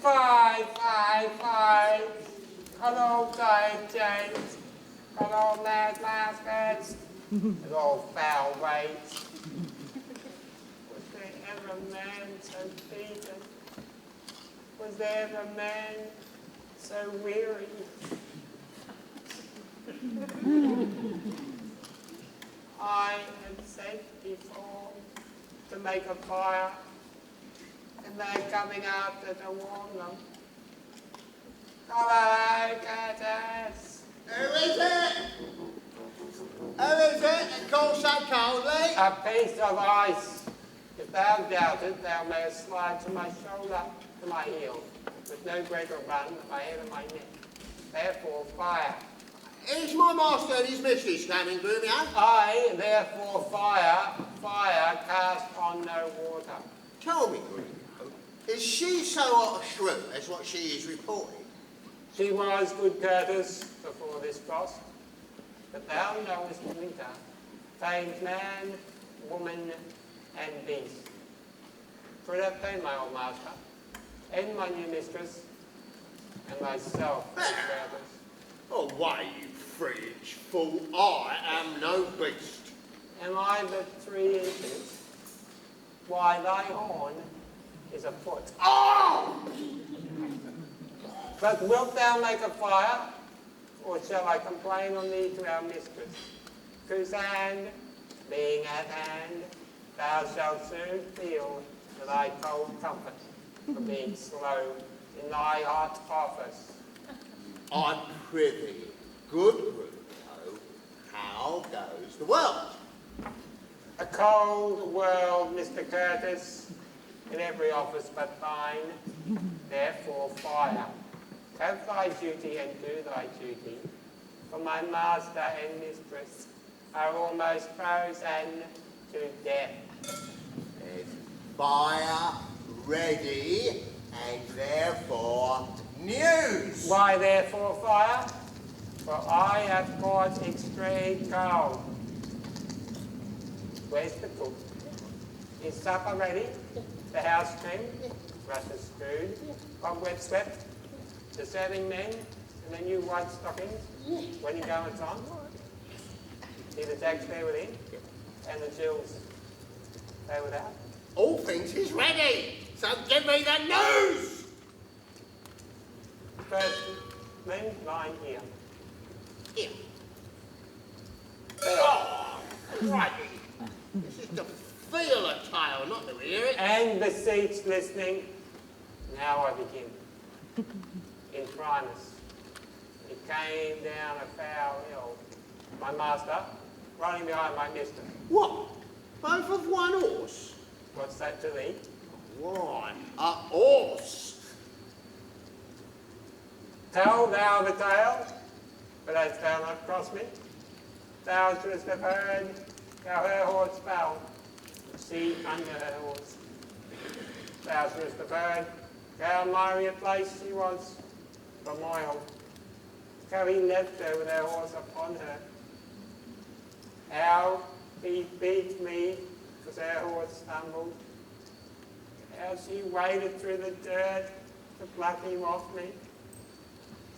Fie. Hello, Dave James. Hello, mad baskets. And all foul ways. Was there ever a man so beaten? Was there ever a man so weary? I had said before to make a fire, and they're coming after to warm them. Hello, Curtis. Who is it? Who is it that calls so coldly? A piece of ice. If thou doubtest, thou mayest slide to my shoulder, to my heel, with no greater run than my head and my neck. Therefore, fire. Is my master and his mistress coming, Grumio? I, therefore, fire cast on no water. Tell me, Grumio, is she so hot a shrew as what she is reporting? She was good Curtis before this frost, but thou knowest winter finds man, woman, and beast. For it hath been my old master, and my new mistress, and myself, good Curtis. Away, you freak fool, I am no beast. Am I but 3 inches? Why, thy horn is a foot. Oh! But wilt thou make a fire, or shall I complain on thee to our mistress? Whose hand, being at hand, thou shalt soon feel to thy cold comfort for being slow in thy hot office. I prithee, good Grumio, how goes the world? A cold world, Mr. Curtis, in every office but thine, therefore fire. Have thy duty and do thy duty, for my master and mistress are almost frozen to death. There's fire ready, and therefore news. Why therefore fire? For I have caught extreme cold. Where's the cook? Is supper ready? The house trimmed? Brushes screwed? Cobwebs swept? The serving men and the new white stockings when you go on time? See the tags there within? And the jewels they without? All things is ready, so give me the news! First, men lying here. Here. There. Oh, righty. This is to feel a tale, not to hear it. And the seats listening. Now I begin. In Primus, it came down a foul hill. My master, running behind my mistress. What? Both of one horse? What's that to thee? Why, a horse? Tell thou the tale, but hast thou not crossed me? Thou shouldst have heard how her horse fell, see under her horse. Thou shouldst have heard how miry a place she was from oil, how he left her with her horse upon her, how he beat me because her horse stumbled, how she waded through the dirt to pluck him off me,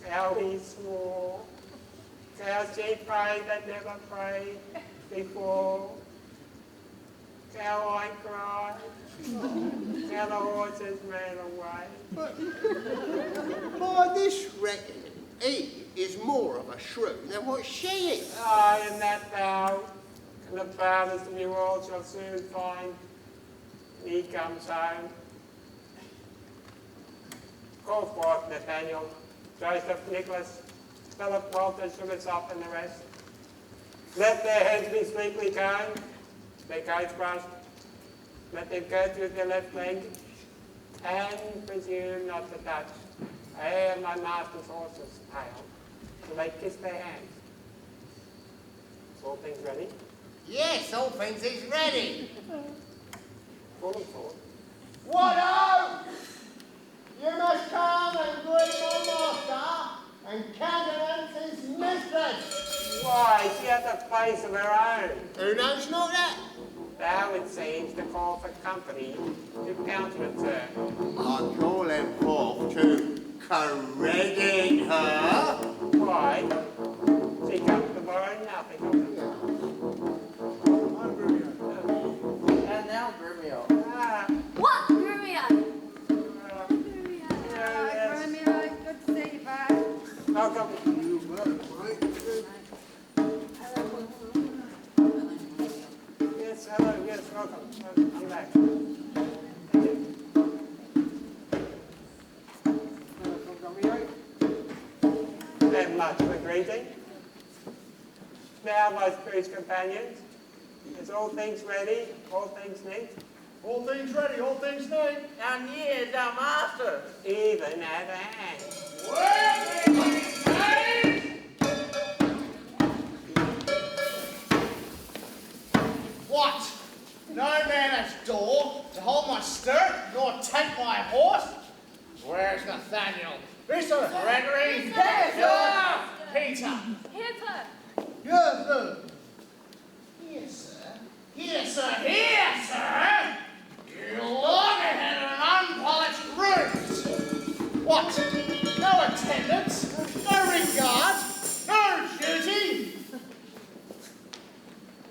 how he swore, how she prayed that never prayed before, how I cried, how the horses ran away. But by this reckoning, he is more of a shrew than what she is. Aye, and that thou and the fathers of you all shall soon find when he comes home. Call forth Nathaniel, Joseph, Nicholas, Philip, Walter, Sugarsop, and the rest. Let their heads be sleekly combed, their coats brushed. Let them go through their left leg, and presume not to touch a hair of my master's horse's tail, till they kiss their hands. Is all things ready? Yes, all things is ready. Full and full. What ho! You must come and greet my master and countenance his mistress. Why, she hath a face of her own. Who knows not that? Thou, it seems, things to call for company to countenance her. I call him forth to correcting her. Why? She comes to borrow nothing of them. And now Grumio. Ah, What? Romeo? yes. Romeo, good to see you back. Welcome. Yes, hello, yes, welcome. Come back. Thank you. And much for greeting. Now, my priest companions, is all things ready, all things neat, All things ready, all things neat. And here's our master. even at hand. What? No man at door to hold my stirrup nor take my horse? Where's Nathaniel? Mr. Gregory? Yes, sir. Peter? Here, sir. Yes, sir. Here, sir. Here, sir. Here, sir. You long-headed and unpolished ruse. What? No attendance? No regard? No duty?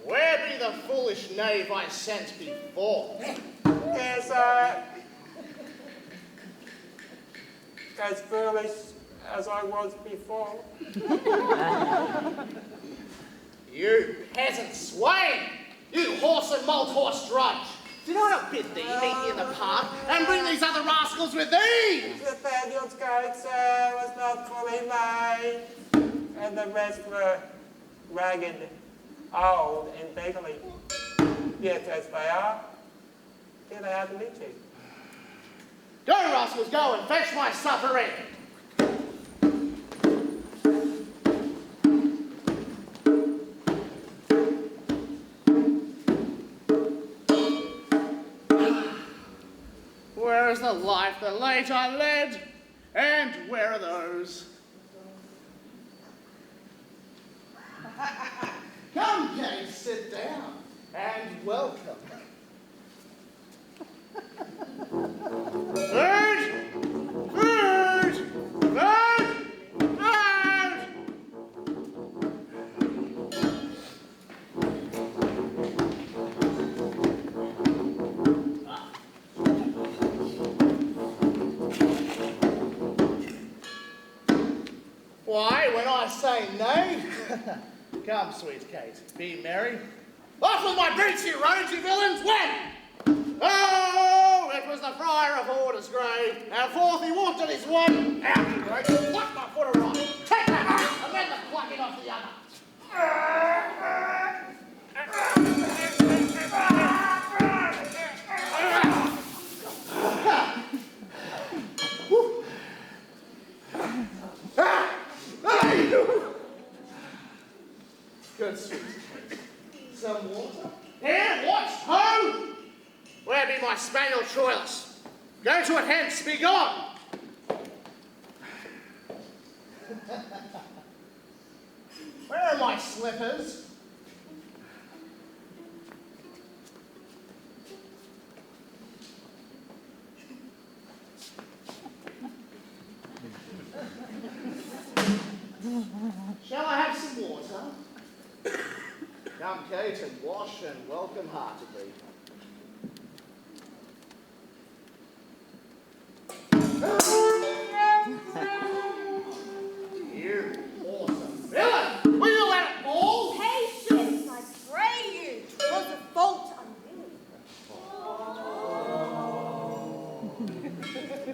Where be the foolish knave I sent before? Yes, as foolish as I was before. You peasant swain! You horse and malt horse drudge! Did I not bid thee meet me in the park and bring these other rascals with thee? Nathaniel's coat, sir, was not fully made, and the rest were ragged, old, and beggarly. Yet as they are, here they are to meet you. Go, rascals, go and fetch my supper in. Where is the life the late I led? And where are those? Come, Kate, sit down and welcome. Bird! Bird! Bird! Bird! Why, when I say nay, come, sweet Kate, be merry. Off with my boots, you rogues, you villains, when? Oh, it was the friar of Orders Grey, and forth he walked on his one. Out he broke, plucked my foot awry. Take that, and then the plucking off the other. Good sweet. Some water? Here, what? Ho! Where be my spaniel Troilus? Go to it hence, be gone! Where are my slippers? Shall I have some water? Come, Kate, and wash and welcome heartedly. You awesome villain! Will you let it fall? Patience, I pray you. 'Twas a fault unwilling.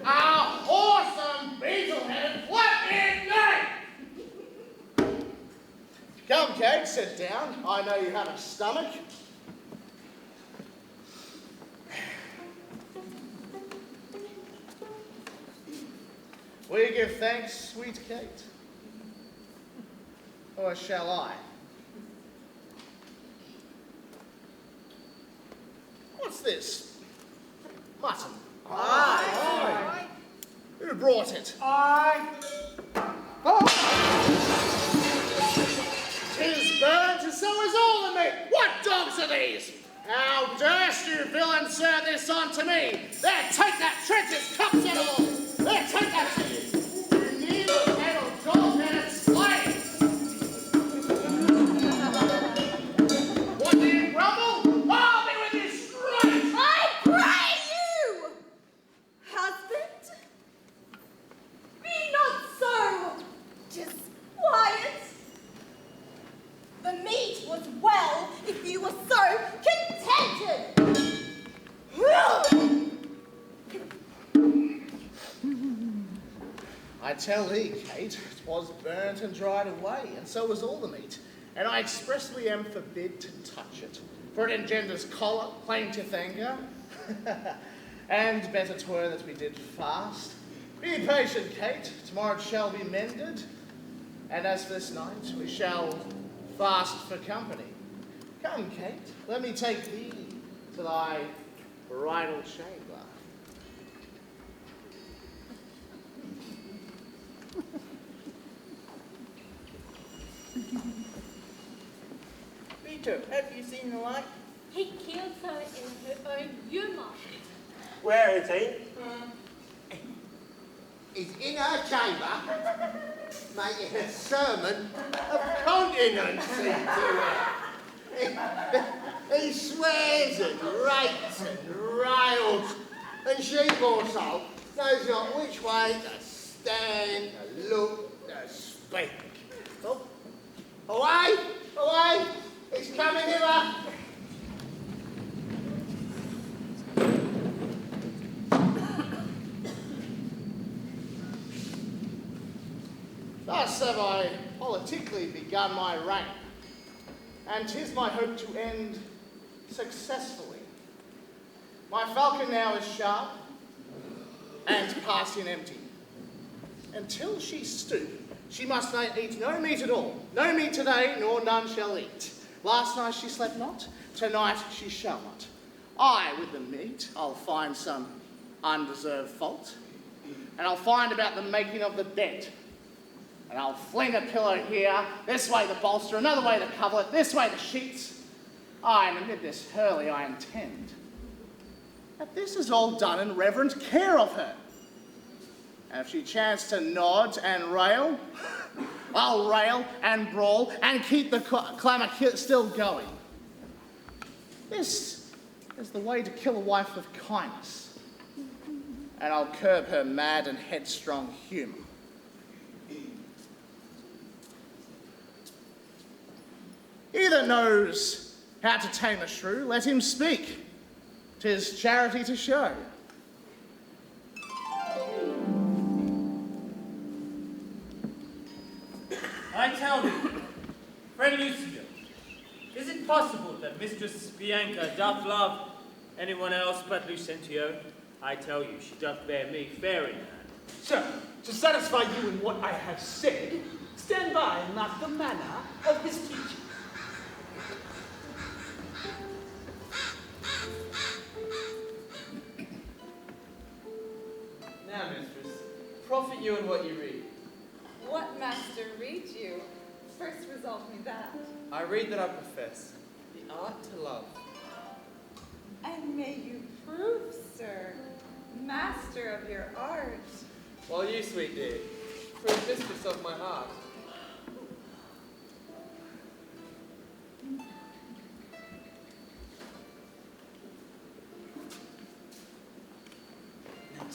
Our awesome beetle-headed flat-eared knight! Come, Kate, sit down. I know you have a stomach. Will you give thanks, sweet Kate? Or shall I? What's this? Mutton. Aye. Who brought it? I. Tis burnt, and so is all the meat. What dogs are these? How durst you villain serve this on to me? There, take that trencher's cocksaddle! There, take that to you! You needle cattle, jawheaded slave! What do you grumble? I'll be with you straight! I pray you, husband, be not so disquiet. The meat was well if you were so contented. I tell thee, Kate, 'twas burnt and dried away, and so was all the meat, and I expressly am forbid to touch it, for it engenders choler, plaintive anger, and better 'twere that we did fast. Be patient, Kate, tomorrow it shall be mended, and as for this night, we shall fast for company. Come, Kate, let me take thee to thy bridal chamber. Peter, have you seen the light? He killed her in her own humour. Where is he? He's in her chamber, making a sermon of continency to her. He swears and rates and rails, and she, poor soul, knows not which way to stand, to look, to speak. Oh, away, away, he's coming hither. Thus have I politically begun my reign, and 'tis my hope to end successfully. My falcon now is sharp and passing empty. Until she stoop, she must eat no meat at all. No meat today, nor none shall eat. Last night she slept not, tonight she shall not. I, with the meat, I'll find some undeserved fault, and I'll find about the making of the bed. And I'll fling a pillow here, this way the bolster, another way the coverlet, this way the sheets. Aye, and amid this hurly I intend that this is all done in reverent care of her. And if she chance to nod and rail, I'll rail and brawl and keep the clamour still going. This is the way to kill a wife with kindness, and I'll curb her mad and headstrong humour. He that knows how to tame a shrew, let him speak. 'Tis charity to show. I tell thee, friend Lucio, is it possible that Mistress Bianca doth love anyone else but Lucentio? I tell you, she doth bear me fair in hand. Sir, to satisfy you in what I have said, stand by and mark the manner of his teaching. Now, mistress, profit you in what you read. What master reads you? First resolve me that. I read that I profess the art to love. And may you prove, sir, master of your art. While you, sweet dear, prove mistress of my heart.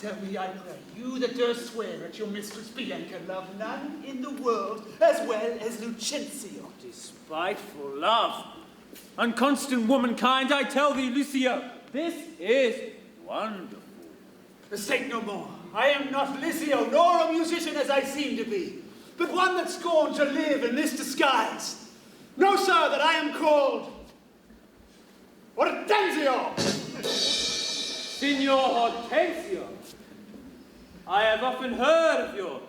Tell me, I pray, you that durst swear at your mistress Bianca love none in the world as well as Lucentio. Despiteful love, unconstant womankind, I tell thee, Lucio, this is wonderful. Mistake no more. I am not Licio, nor a musician as I seem to be, but one that scorned to live in this disguise. Know, sir, that I am called Hortensio. Signor Hortensio, I have often heard of your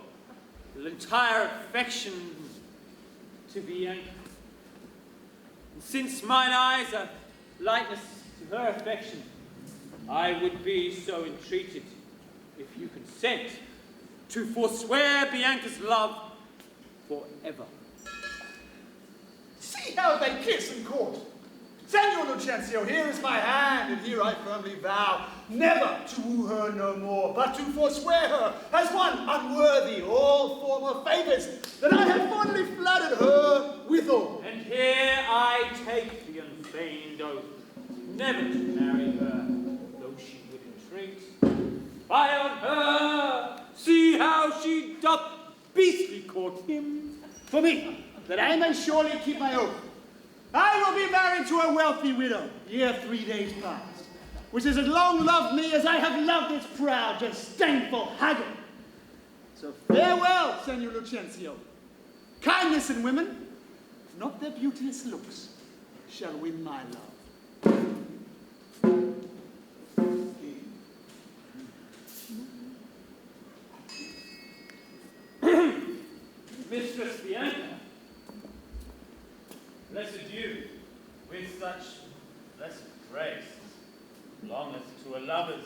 entire affection to Bianca. And since mine eyes are likeness to her affection, I would be so entreated, if you consent, to forswear Bianca's love forever. See how they kiss in court. Senor Lucentio, here is my hand, and here I firmly vow never to woo her no more, but to forswear her as one unworthy all former favours that I have fondly flattered her withal. And here I take the unfeigned oath, never to marry her, though she would entreat. I on her, see how she doth beastly court him. For me, that I may surely keep my oath, I will be married to a wealthy widow, ere 3 days past, which has as long loved me as I have loved its proud, disdainful haggard. So farewell, Senor Lucentio. Kindness in women, not their beauteous looks, shall win my love. Mistress Bianca, blessed you with such blessed grace, longeth to a lover's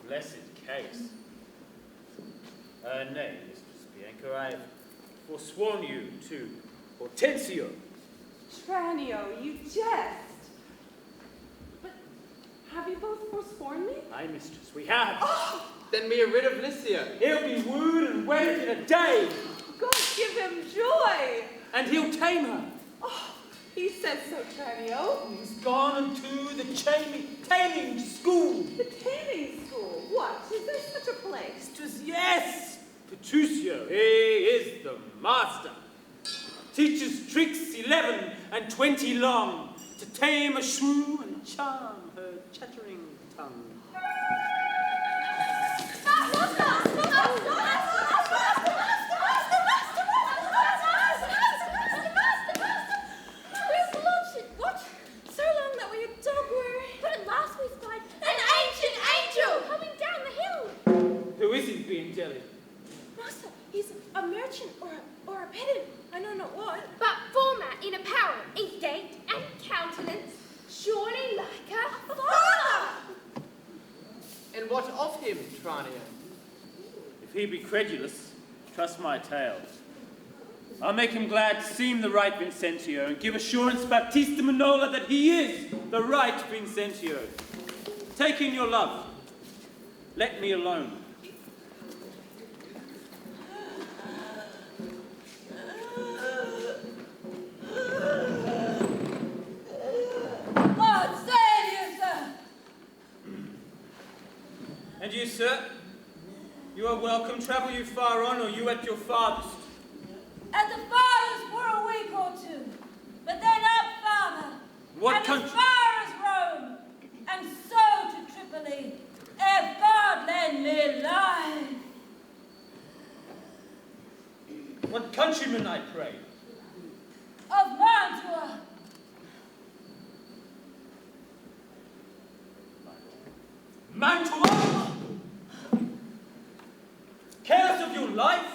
blessed case. Nay, Mistress Bianca, I have forsworn you to Hortensio. Tranio, you jest. But have you both forsworn me? Aye, mistress, we have. Oh, Then we are rid of Lycia. He'll be wooed and wedded in a day, God give him joy. and he'll tame her. Oh, he says so, Tranio. He's gone to the taming school. The taming school. What? Is there such a place? Yes, Petruchio, he is the master. Teaches tricks 11 and 20 long to tame a shrew and charm her chattering tongue. What? So long that we a dog were. But at last we spied an ancient angel coming down the hill. Who is he being jelly? Master, he's a merchant or a pedant. I know not what. But format in apparel, in gait and countenance, surely like a father. And what of him, Tranio? If he be credulous, trust my tale. I'll make him glad to seem the right Vincentio and give assurance Baptista Manola that he is the right Vincentio. Take in your love. Let me alone. God save you, sir! And you, sir? You are welcome. Travel you far on, or you at your farthest? At the farthest for a week or two, but then up farther. What and country? as far as Rome, and so to Tripoli, if God lend me life. What countryman, I pray? Of Mantua. Mantua? Careless of your life?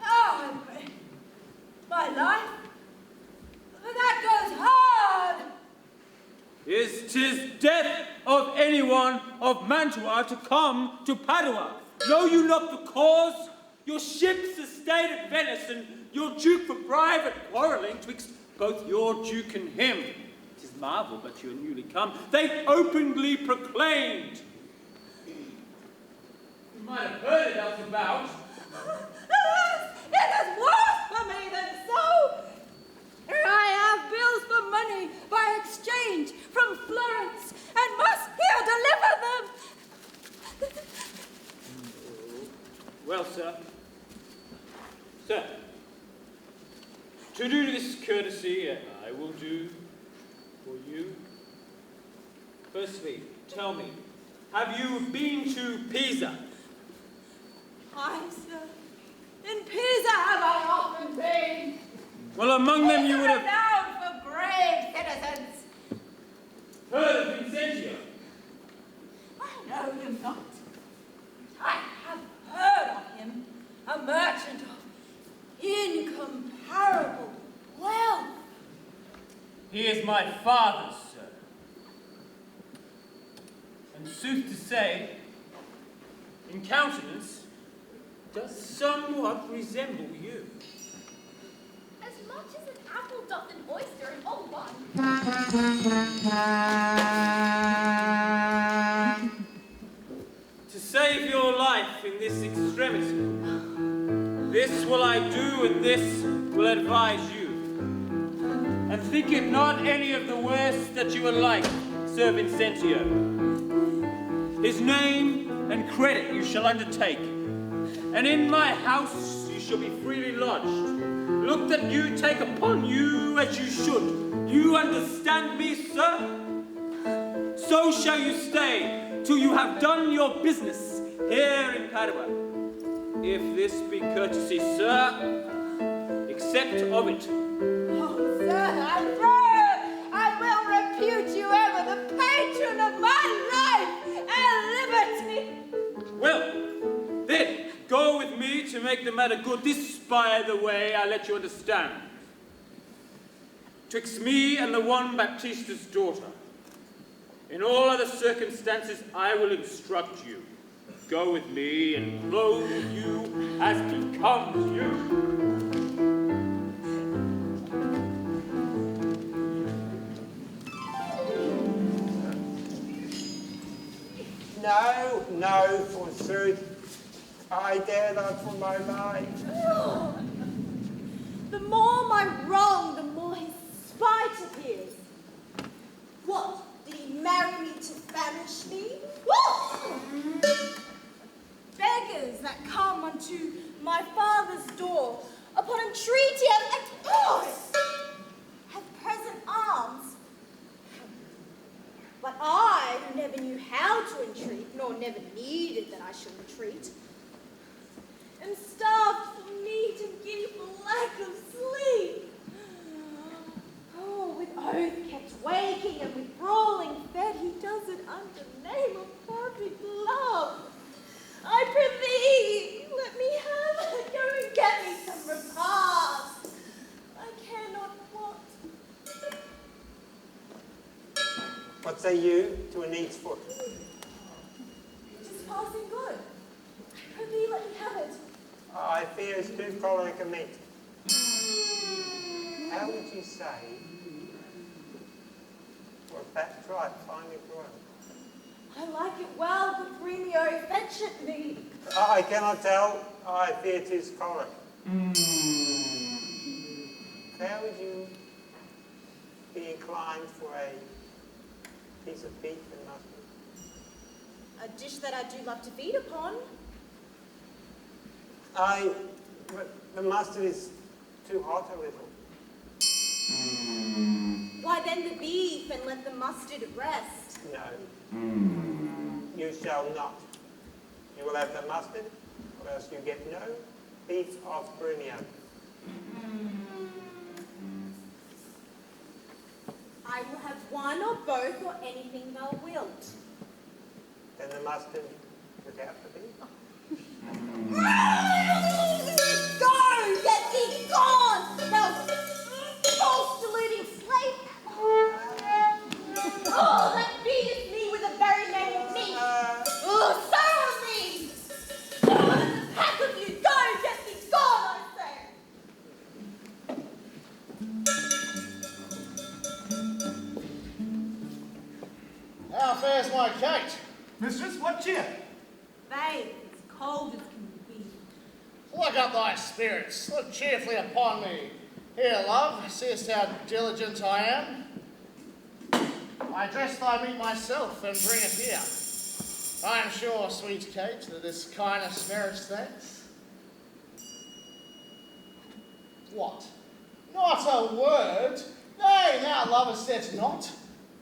Oh, my life? That goes hard. Is 'tis death of anyone of Mantua to come to Padua. Know you not the cause? Your ships are stayed at Venice, and your duke for private quarrelling twixt both your duke and him. 'Tis marvel, but you're newly come. They've openly proclaimed. You might have heard it else about. It is worse for me than so. I have bills for money by exchange from Florence and must here deliver them. Well, sir. Sir, to do this courtesy, I will do for you. Firstly, tell me, have you been to Pisa? Aye, sir. In Pisa have I often been. Well, among them you would have Renowned for brave citizens. heard of Vincentio. I know him not. I have heard of him, a merchant of incomparable wealth. He is my father, sir. And sooth to say, in countenance, does somewhat resemble you. As much as an apple mackerel doth an oyster in all one. To save your life in this extremity, this will I do, and this will advise you. And think it not any of the worst that you are like Sir Vincentio. His name and credit you shall undertake, and in my house you shall be freely lodged. Look that you take upon you as you should. You understand me, sir? So shall you stay till you have done your business here in Padua. If this be courtesy, sir, accept of it. Oh, sir, I will repute you ever the patron of my life and liberty. Well, then, go with me to make the matter good. This, by the way, I let you understand. Twixt me and the one Baptista's daughter. In all other circumstances, I will instruct you. Go with me and clothe you as becomes you. No, no, forsooth. I dare not for my life. Oh, the more my wrong, the more his spite appears. What, did he marry me to banish me? Oh! Beggars that come unto my father's door upon entreaty have present arms. But I, who never knew how to entreat, nor never needed that I should entreat, am starved for meat and giddy for lack of sleep. Oh, with oath kept waking and with brawling fed, he does it under name of perfect love. I prithee, let me have it. Go and get me some repast. I care not what. What say you to a neat's foot? Tis passing good. Prithee, let me have it. I fear it's too choleric a meat. How would you say for a fat tripe finely broiled? I like it well, but Gremio, fetch it me. I cannot tell. I fear 'tis choleric. How would you be inclined for a piece of beef and mustard? A dish that I do love to feed upon. But the mustard is too hot a little. Why then the beef and let the mustard rest? No. You shall not. You will have the mustard, or else you get no piece of Brunio. I will have one or both or anything thou wilt. Then the mustard without the beef. Go! Get thee gone! Thou false deluding slave! Oh, that beateth me with the very name of me! Oh, sorrow me! Oh, half of you, go! Get thee gone, I say! How fares my Kate? Mistress, what cheer? Babe, it's cold as can be. Pluck up thy spirits, look cheerfully upon me. Here, love, seest how diligent I am? I dress thy meat myself and bring it here. I am sure, sweet Kate, that this kindness merits thanks. What? Not a word? Nay, now, lovest it not.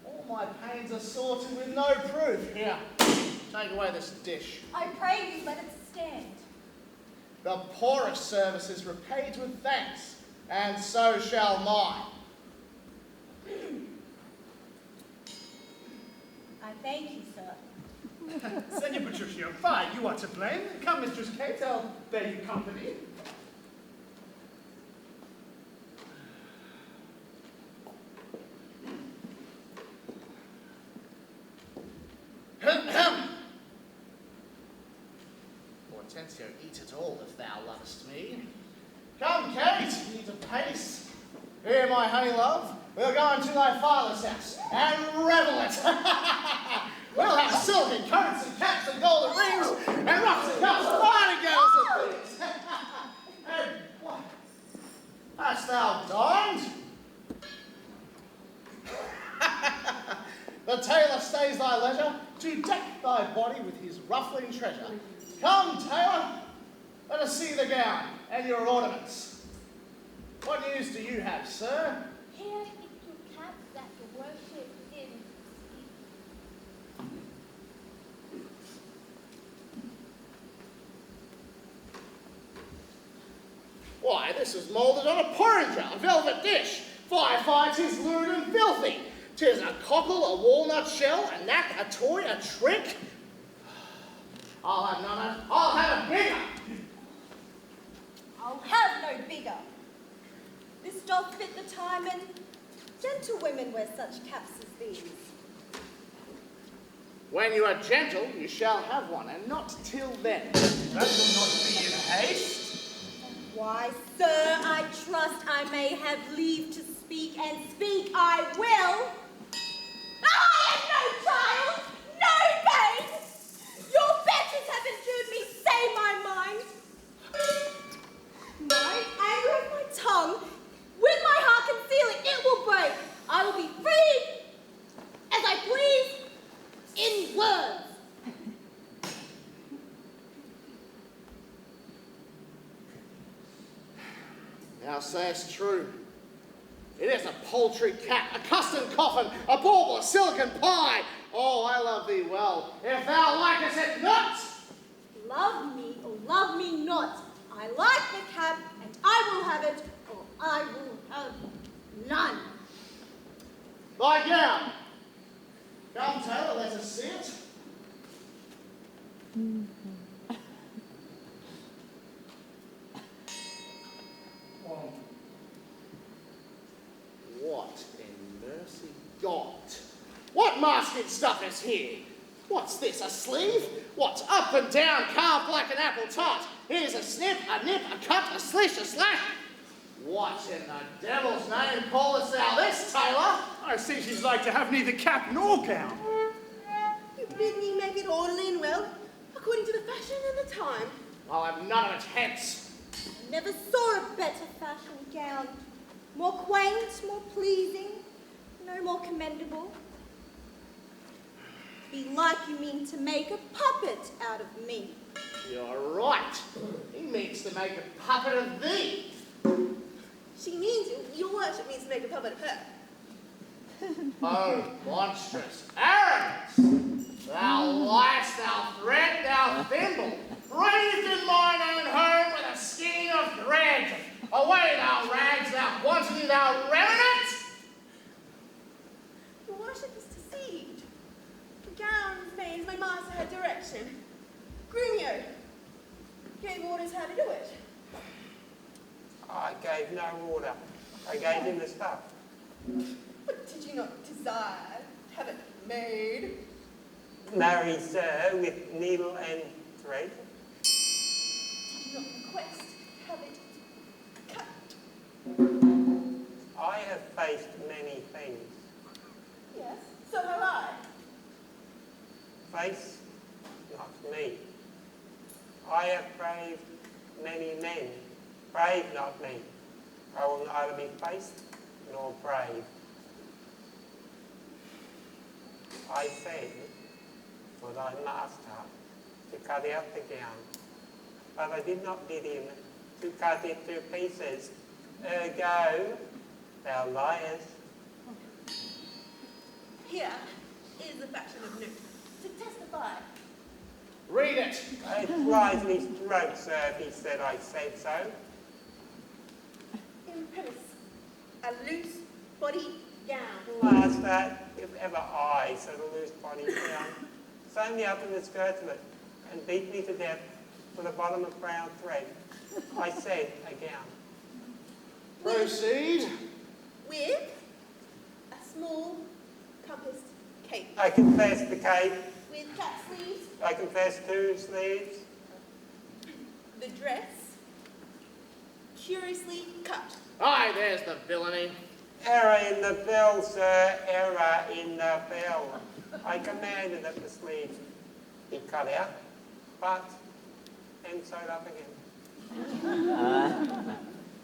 All my pains are sorted with no proof. Here, take away this dish. I pray you let it stand. The poorest service is repaid with thanks, and so shall mine. I thank you, sir. Senor Petruchio, fie, you are to blame. Come, Mistress Kate, I'll bear you company. Hortensio, eat it all if thou lovest me. Come, Kate, eat apace. Here, my honey love, we'll go into thy father's house and revel it. We'll have silken coats and caps and golden rings and ruffs and cuffs, fine girls and things. And what? Hast thou dined? The tailor stays thy leisure to deck thy body with his ruffling treasure. Come, tailor, let us see the gown and your ornaments. What news do you have, sir? Here is your cap that your worship in. Why, this is moulded on a porringer, a velvet dish. Fire, 'tis lewd and filthy. 'Tis a cockle, a walnut shell, a knack, a toy, a trick. I'll have none of it. I'll have it bigger. I'll have no bigger. This doth fit the time, and gentlewomen wear such caps as these. When you are gentle, you shall have one, and not till then. That will not be in haste. Why, sir, I trust I may have leave to speak, and speak I will. I am no child, no babe. Your betters have endured me, say my mind. My anger of my tongue, with my heart concealing, it will break. I will be free as I please in words. Thou sayest true. It is a paltry cat, a custom coffin, a bauble, a silken pie. Oh, I love thee well, if thou likest it not. Love me or love me not. I like the cap, and I will have it, or I will have none. Thy gown. Come, Taylor, let us see it. What in mercy God? What masking stuff is here? What's this, a sleeve? What's up and down, carved like an apple tart? Here's a snip, a nip, a cut, a slish, a slash. What in the devil's name callest thou this, Taylor? I see she's like to have neither cap nor gown. You bid me make it orderly and well, according to the fashion and the time. I'll have none of it hence. I never saw a better fashioned gown. More quaint, more pleasing, no more commendable. Belike you mean to make a puppet out of me. You're right. He means to make a puppet of thee. She means your worship means to make a puppet of her. Oh, monstrous arrogance! Thou liest, thou threat, thou thimble, breathed in mine own home with a skein of thread. Away, thou rags, thou quantity, thou remnant! Your worship is deceived. The gown was made as my master had direction. Grumio gave orders how to do it. I gave no order. I gave him the stuff. But did you not desire to have it made? Marry, sir, with needle and thread. Did you not request to have it cut? I have faced many things. Yes, so have I. Face, not me. I have braved many men. Brave, not me. I will neither be faced nor brave. I said for thy master to cut out the gown, but I did not bid him to cut it to pieces. Ergo, thou liest. Here is the fashion of noon. To testify. Read it. It flies in his throat, sir, if he said I said so. In premise, a loose body gown. Master, if ever I said a loose body gown, sew me up in the skirts of it and beat me to death with a bottom of brown thread. I said a gown. Proceed. With a small compassed cape. I confess the cape. With cap sleeves. I confess 2 sleeves. The dress. curiously cut. Aye, there's the villainy. Error in the bill, sir, error in the bill. I commanded that the sleeves be cut out, but and sewed up again.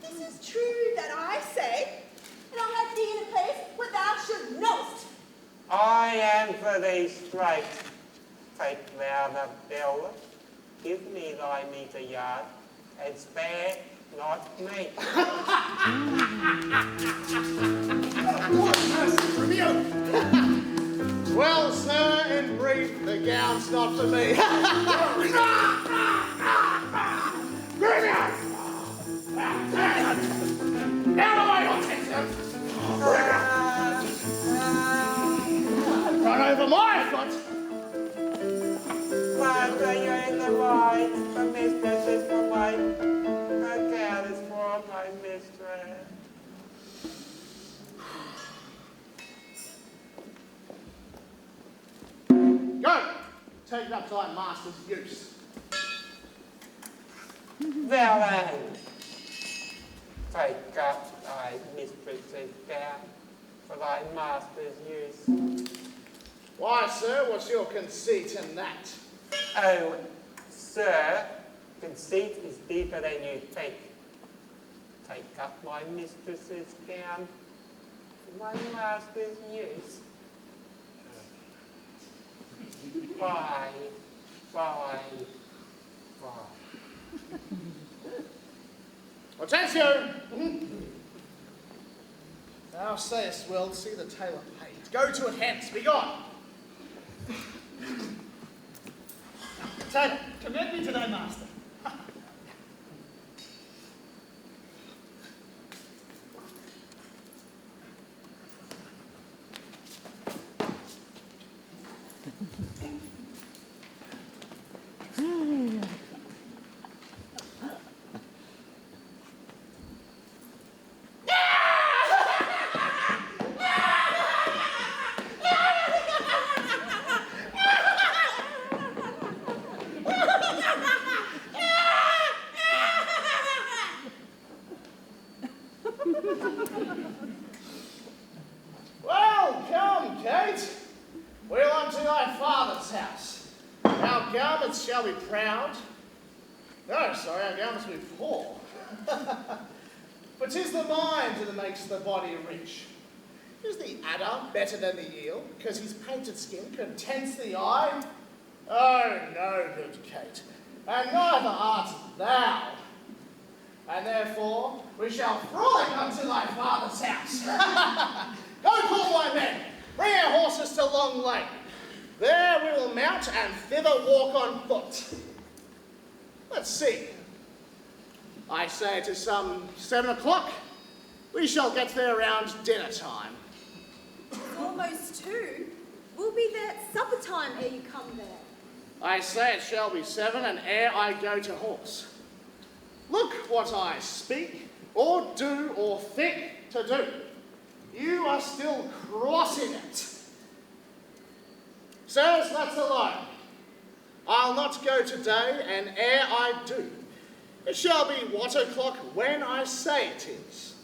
This is true that I say, and I'll have thee in a place where thou should knowest. I am for thee straight. Take thou the bill, give me thy metre yard, and spare not me. Well, sir, in brief, the gown's not for me. Out of my attention! Run over my foot! Master, you're in the right. The mistress is for my... The gown is for my mistress. Go! Take it up to thy master's use. Villain! Take up thy mistress's gown for thy master's use. Why, sir, what's your conceit in that? Oh, sir, conceit is deeper than you think. Take up my mistress's gown for my master's use. Bye, bye, bye. Attention! Thou sayest well, see the tailor paid. Go to it hence, be gone! Tailor, commend me to thy master. Well, come, Kate. We'll unto thy father's house. Our garments shall be proud. No, sorry, our garments will be poor. But 'tis the mind that makes the body rich. Is the adder better than the eel, because his painted skin contents the eye? Oh, no, good Kate, and neither art thou. And therefore we shall frolic unto thy father's house. Go call my men, bring our horses to Long Lane. There we will mount and thither walk on foot. Let's see. I say to some 7 o'clock, we shall get there around dinner time. It's almost 2. We'll be there at supper time ere you come there. I say it shall be 7, and ere I go to horse. Look what I speak, or do, or think to do. You are still crossing it. Sirs, that's alone. I'll not go today, and ere I do, it shall be what o'clock when I say it is.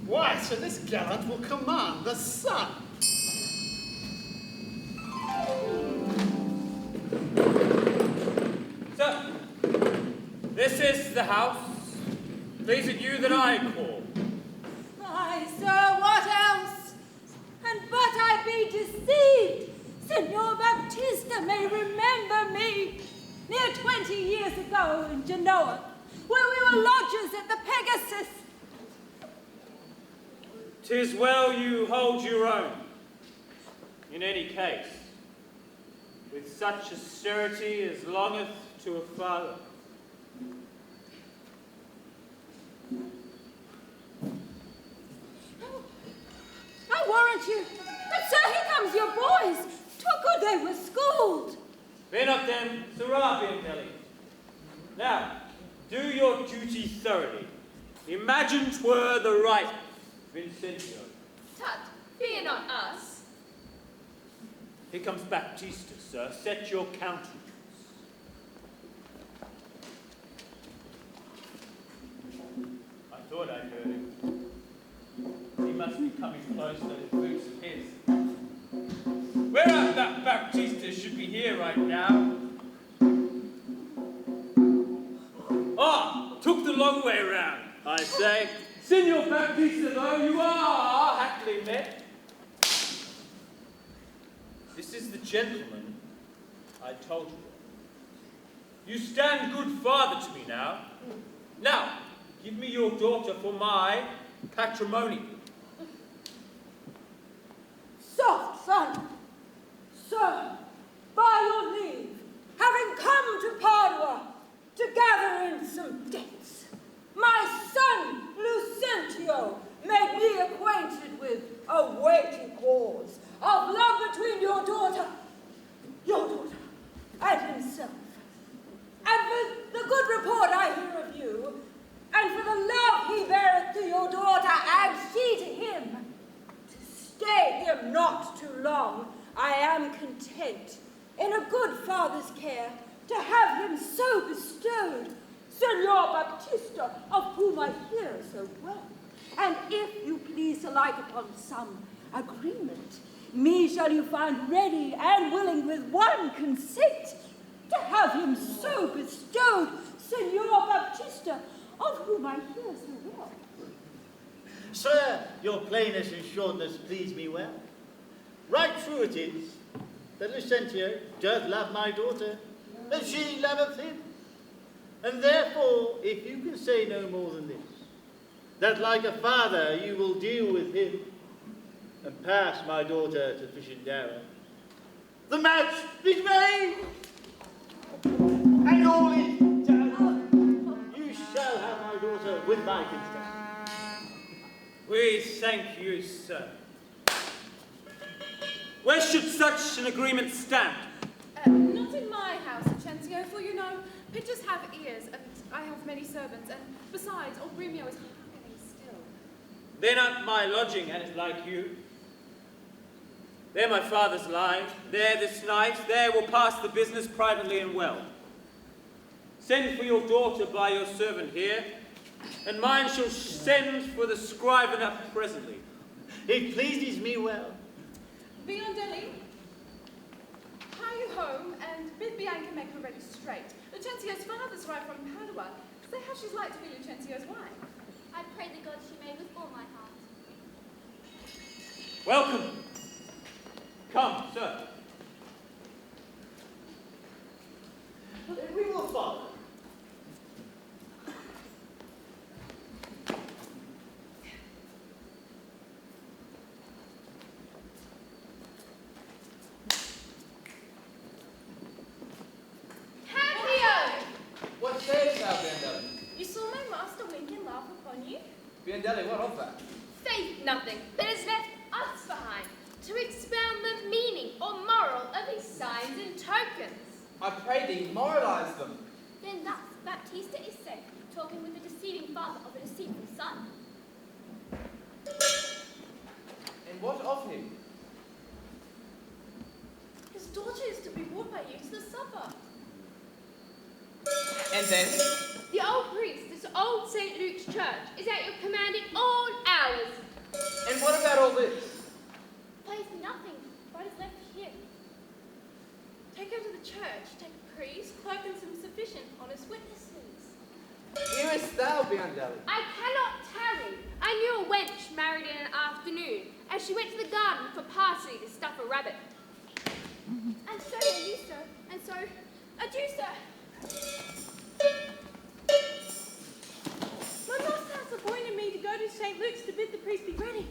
Why, so this gallant will command the sun. Sir, this is the house. Please it you that I call. Aye, sir, what else? And but I be deceived, Signor Baptista may remember me near 20 years ago in Genoa, where we were lodgers at the Pegasus. 'Tis well you hold your own. In any case, with such austerity as longeth to a father. I warrant you, but sir, here comes your boys. 'Twere good they were schooled. Be not them, Serapian Nelly. Now, do your duty thoroughly. Imagine 'twere the right Vincentio. Tut, fear not us. Here comes Baptista, sir. Set your countenance. coming close to those boots of his. Whereas that Baptista should be here right now. Ah, took the long way round, I say. Signor Baptista, though you are happily met. This is the gentleman I told you of. You stand good father to me now. Now, give me your daughter for my patrimony. Soft, son. Sir, by your leave, having come to Padua to gather in some debts, my son Lucentio made me acquainted with a weighty cause of love between your daughter, and himself. And for the good report I hear of you, and for the love he beareth to your daughter, and she to him, to stay here not too long, I am content, in a good father's care, to have him so bestowed, Signor Baptista, of whom I hear so well. And if you please to like upon some agreement, me shall you find ready and willing with one consent to have him so bestowed, Signor Baptista, of whom I hear so well. Sir, your plainness and shortness please me well. Right true it is that Lucentio doth love my daughter, and she loveth him. And therefore, if you can say no more than this, that like a father you will deal with him, and pass my daughter to Fishendara, the match is made, and all is done. You shall have my daughter with my consent. We thank you, sir. Where should such an agreement stand? Not in my house, Lucentio, for you know, pigeons have ears, and I have many servants, and besides, old Bremio is hungry still. They're not my lodging, and it's like you. There my father's lying. There this night. There we'll pass the business privately and well. Send for your daughter by your servant here, and mine shall send for the scrivener up presently. It pleases me well. Biondelli, hie you home, and bid Bianca make her ready straight. Lucentio's father's right from Padua. Say how she's like to be Lucentio's wife. I pray the God she may with all my heart. Welcome. Come, sir. We will follow. What sayest thou, Biondelli? You saw my master wink and laugh upon you? Biondelli, what of that? Faith nothing, but has left us behind to expound the meaning or moral of his signs and tokens. I pray thee, moralize them. Then thus Baptista is safe, talking with the deceiving father of a deceitful son. And what of him? His daughter is to be brought by you to the supper. And then? The old priest, this old St. Luke's church, is at your command at all hours. And what about all this? Plays nothing, but is left here. Take her to the church, take a priest, clerk, and some sufficient honest witnesses. Hearest thou, Biondelli? I cannot tarry. I knew a wench married in an afternoon, as she went to the garden for parsley to stuff a rabbit. And so are you, sir, and so adieu, sir. My master has appointed me to go to St. Luke's to bid the priest be ready.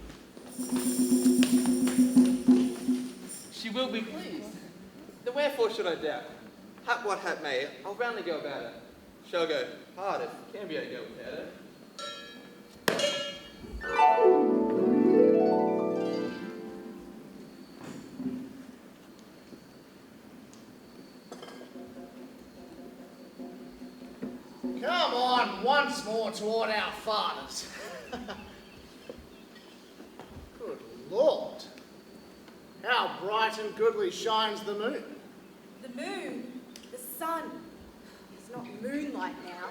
She will be pleased. Then wherefore should I doubt? Hap what hap may, I'll roundly go about it. Shall go hard if can be a go without it. Come on, once more toward our fathers. Good Lord, how bright and goodly shines the moon. The moon, the sun. It's not moonlight now.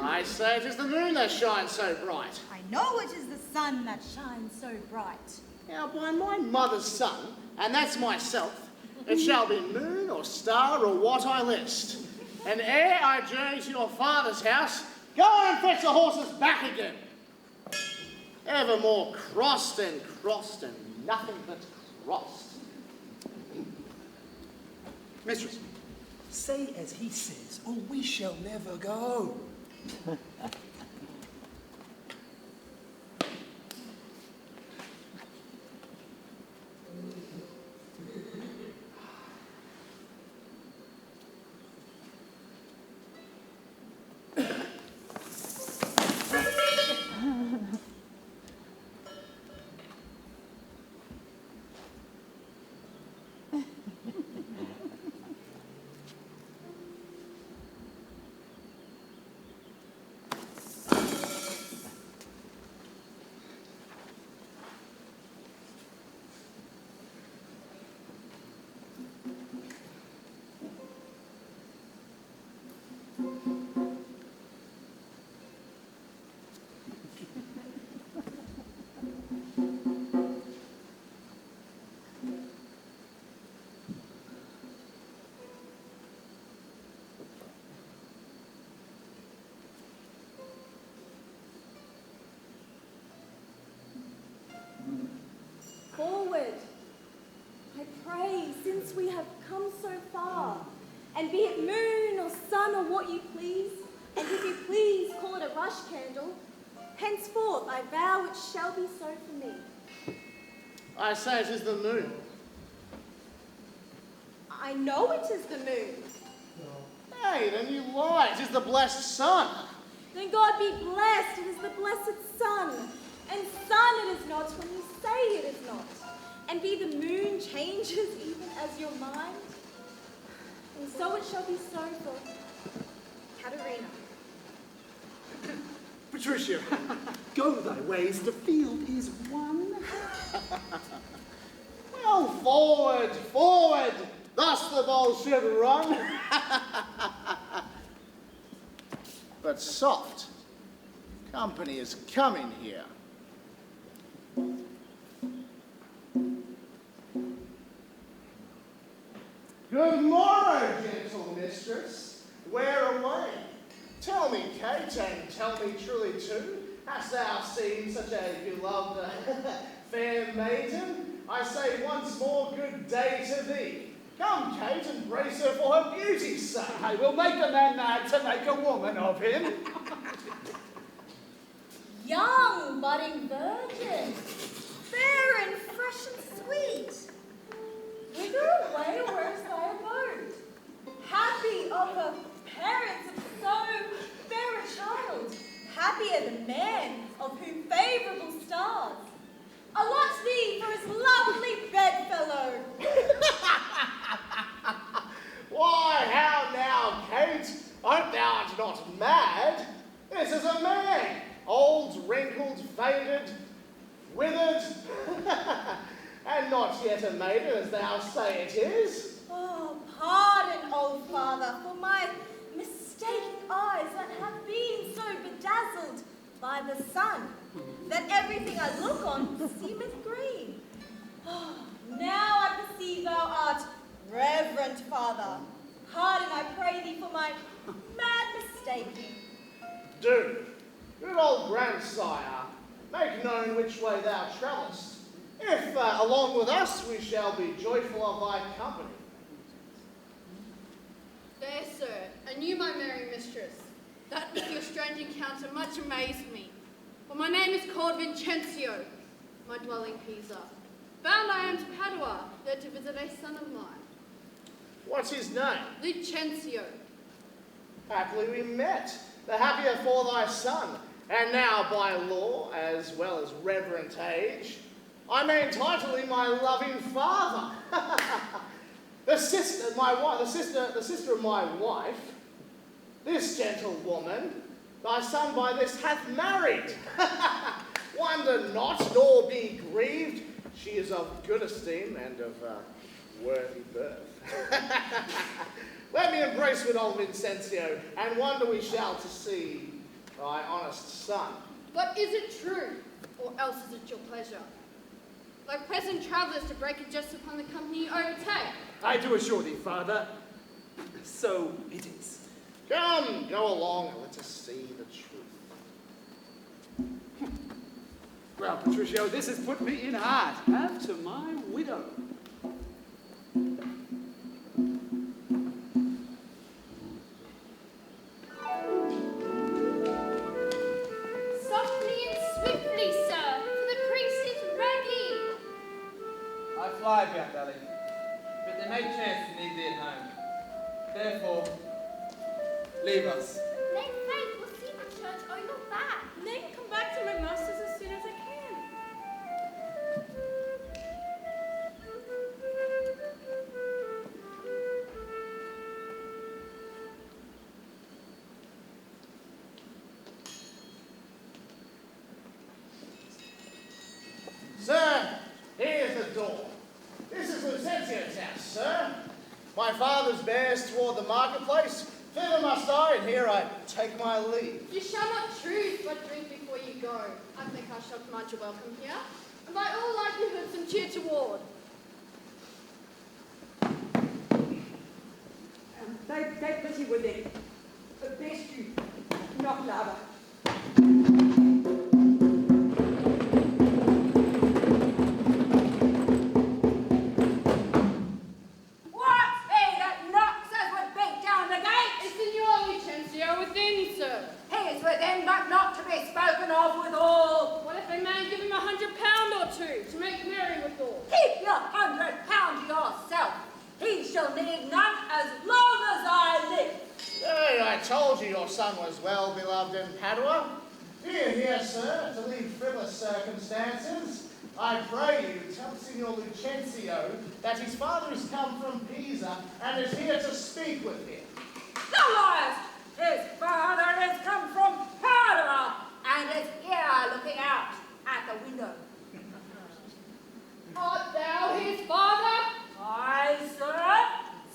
I say it is the moon that shines so bright. I know it is the sun that shines so bright. Now, by my mother's son, and that's myself, it shall be moon or star or what I list. And ere I journey to your father's house, go and fetch the horses back again. Evermore crossed and nothing but crossed. Mistress, say as he says, or we shall never go. Forward, I pray, since we have come so far, and be it moon or sun or what you please, and if you please call it a rush candle, henceforth I vow it shall be so for me. I say it is the moon. I know it is the moon. Hey, then you lie. It is the blessed sun. Then God be blessed, it is the blessed sun. And sun it is not when you say it is not. And be the moon changes even as your mind. And so it shall be so for Katerina. Patricia, go thy ways, the field is won. Well, forward, forward. Thus the ball should run. But soft. Company is coming here. Good morrow, gentle mistress. Where away? Tell me, Kate, and tell me truly too, hast thou seen such a beloved fair maiden? I say once more good day to thee. Come, Kate, and brace her for her beauty's sake. I will make the man mad to make a woman of him. Young, budding virgin, fair and fresh and sweet. Whither away, where's thy abode? Happy of the parents of so fair a child, happier the man of whom favourable stars allot thee for his lovely bedfellow. Why, how now, Kate? Hope thou art not mad. This is a man, old, wrinkled, faded, withered, and not yet a maiden, as thou say it is. Oh, pardon, old father, for my mistaken eyes that have been so bedazzled by the sun, that everything I look on seemeth green. Oh, now I perceive thou art reverend father. Pardon, I pray thee, for my mad mistaking. Do, good old grandsire, make known which way thou travellest. If, along with us, we shall be joyful of thy company. There, sir, and you, my merry mistress, that with your strange encounter much amazed me. For my name is called Vincencio, my dwelling Pisa. Bound I am to Padua, there to visit a son of mine. What's his name? Vincencio. Happily we met, the happier for thy son, and now by law, as well as reverent age, I may entitle thee my loving father. The sister of my wife, this gentle woman, thy son by this hath married. Wonder not, nor be grieved, she is of good esteem and of worthy birth. Let me embrace with old Vincencio, and wonder we shall to see thy honest son. But is it true? or else is it your pleasure? Like present travellers to break a jest upon the company you overtake. I do assure thee, father, so it is. Come, go along and let us see the truth. Well, Patricio, this has put me in heart. Have to my widow. Softly and swiftly, sir, for the priest is ready. I fly, Belly, but there may chance to need thee at home. Therefore, leave us. Nay, faith, we'll see the church over back. Then come back to my master's as soon as I can. Sir, here's the door. This is Lucentio's house, sir. My father's bears toward the marketplace. Thither must I, and here I take my leave. You shall not choose but drink before you go. I think I shall command your welcome here, and by all likelihood some cheer toward. Take pity with it. But best you not louder. What's he that knocks us with beat down the gate? Is Signor Lucentio within, sir? He is within, but not to be spoken of withal. What if a man give him £100 or two to make merry withal? Keep your £100 to yourself. He shall need none as long as I live. Hey, I told you your son was well beloved in Padua. Do you hear, sir, to leave frivolous circumstances? I pray you tell Signor Lucentio that his father has come from Pisa and is here to speak with him. The liars! His father has come from Padua and is here looking out at the window. Art thou his father? Aye, sir.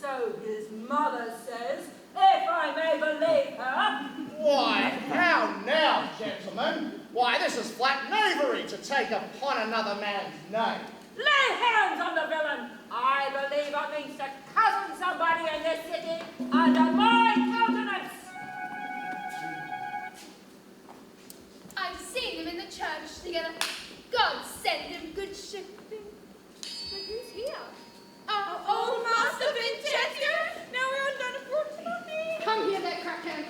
So his mother says, if I may believe her. Why, how now, gentlemen? Why, this is flat knavery to take upon another man's name. Lay hands on the villain. I believe it means to cozen somebody in this city under my countenance. I've seen them in the church together. God send them good shipping. But who's here? Our old master Vincenzo. Now we're undone for money. Come here, that crackhead.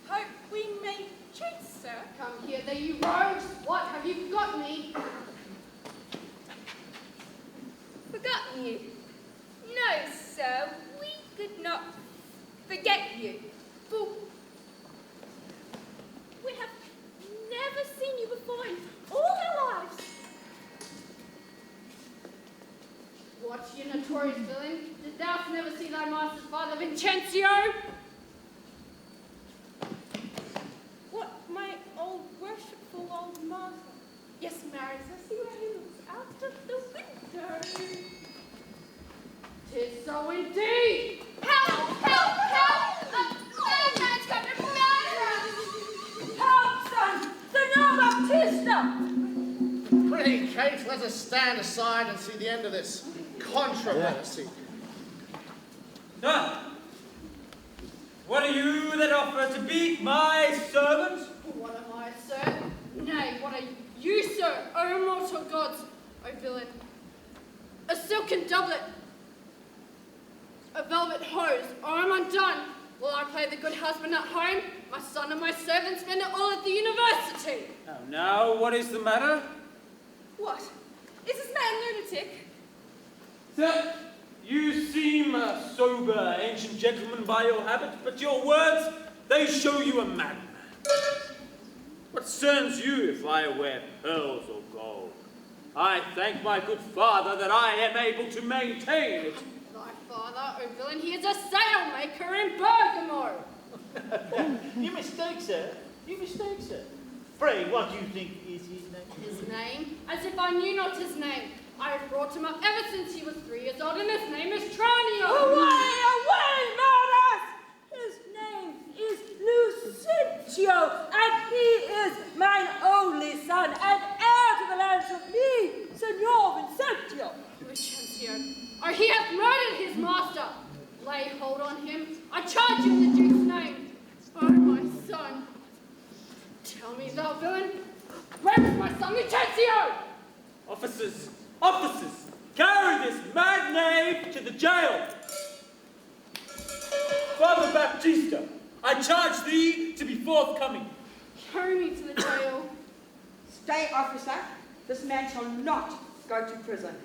Hope we may chase, sir. Come here, there, you rogues. What have you got me? Forgotten you? No, sir, we could not forget you. For we have never seen you before in all our lives. What, you notorious villain? Did thou never see thy master's father, Vincenzo? What, my old worshipful old master? Yes, Maris, I see where he looks out of the window. 'Tis so indeed. Help! Help! Help! A madman's come to murder us! Help, son! Signor Baptista! Pretty Kate, let us stand aside and see the end of this controversy. Sir, what are you that offer to beat my servant? What am I, sir? Nay, what are you, sir? O mortal gods, O villain. A silken doublet, a velvet hose, or I'm undone. Will I play the good husband at home? My son and my servant spend it all at the university. Now, what is the matter? What? Is this man lunatic? Sir, you seem a sober, ancient gentleman by your habit, but your words, they show you a madman. What concerns you if I wear pearls or gold? I thank my good father that I am able to maintain it. Thy father, O villain, he is a sailmaker in Bergamo. You mistake, sir. You mistake, sir. Pray, what do you think is his name? His name? As if I knew not his name. I have brought him up ever since he was 3 years old, and his name is Tranio. Away, away, murderers! His name is Lucentio, and he is mine only son and heir to the lands of me, Signor Vincentio. Vincentio, he hath murdered his master. Lay hold on him. I charge you in the Duke's name. Oh, my son. Tell me, thou villain, where is my son Vincentio? Officers, officers, carry this mad knave to the jail. Father Baptista, I charge thee to be forthcoming. Carry me to the jail. Stay, officer. This man shall not go to prison.